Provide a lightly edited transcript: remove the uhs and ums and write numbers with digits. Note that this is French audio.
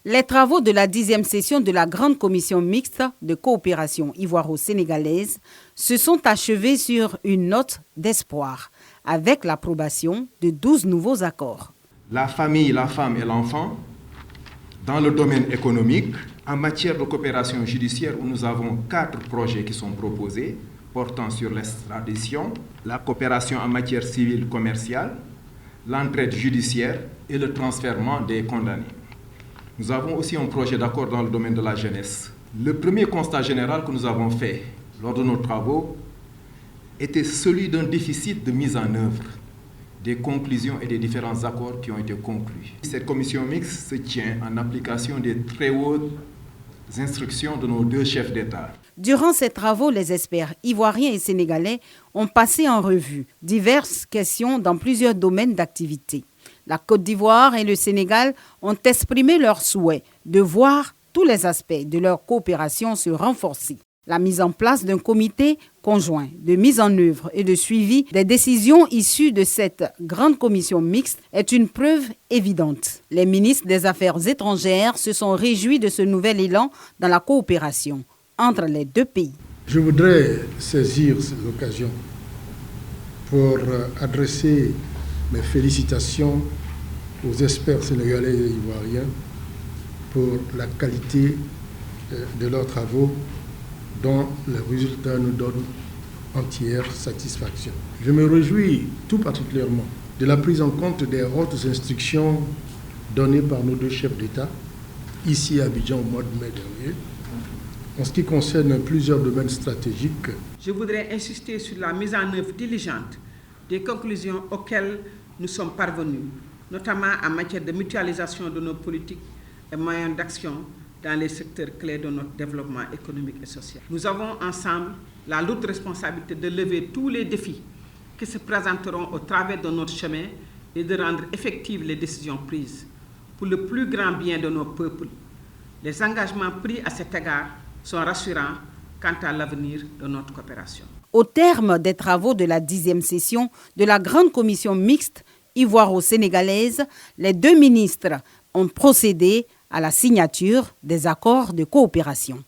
Les travaux de la 10e session de la Grande Commission mixte de coopération ivoiro-sénégalaise se sont achevés sur une note d'espoir, avec l'approbation de 12 nouveaux accords. La famille, la femme et l'enfant, dans le domaine économique, en matière de coopération judiciaire, où nous avons 4 projets qui sont proposés, portant sur l'extradition, la coopération en matière civile commerciale, l'entraide judiciaire et le transfèrement des condamnés. Nous avons aussi un projet d'accord dans le domaine de la jeunesse. Le premier constat général que nous avons fait lors de nos travaux était celui d'un déficit de mise en œuvre des conclusions et des différents accords qui ont été conclus. Cette commission mixte se tient en application des très hautes instructions de nos 2 chefs d'État. Durant ces travaux, les experts ivoiriens et sénégalais ont passé en revue diverses questions dans plusieurs domaines d'activité. La Côte d'Ivoire et le Sénégal ont exprimé leur souhait de voir tous les aspects de leur coopération se renforcer. La mise en place d'un comité conjoint de mise en œuvre et de suivi des décisions issues de cette grande commission mixte est une preuve évidente. Les ministres des Affaires étrangères se sont réjouis de ce nouvel élan dans la coopération entre les 2 pays. Je voudrais saisir cette occasion pour adresser mes félicitations aux experts sénégalais et ivoiriens pour la qualité de leurs travaux dont les résultats nous donnent entière satisfaction. Je me réjouis tout particulièrement de la prise en compte des hautes instructions données par nos 2 chefs d'État, ici à Abidjan au mois de mai dernier, en ce qui concerne plusieurs domaines stratégiques. Je voudrais insister sur la mise en œuvre diligente des conclusions auxquelles nous sommes parvenus, notamment en matière de mutualisation de nos politiques et moyens d'action dans les secteurs clés de notre développement économique et social. Nous avons ensemble la lourde responsabilité de lever tous les défis qui se présenteront au travers de notre chemin et de rendre effectives les décisions prises pour le plus grand bien de nos peuples. Les engagements pris à cet égard sont rassurants quant à l'avenir de notre coopération. Au terme des travaux de la 10e session de la Grande Commission mixte ivoiro-sénégalaise, les 2 ministres ont procédé à la signature des accords de coopération.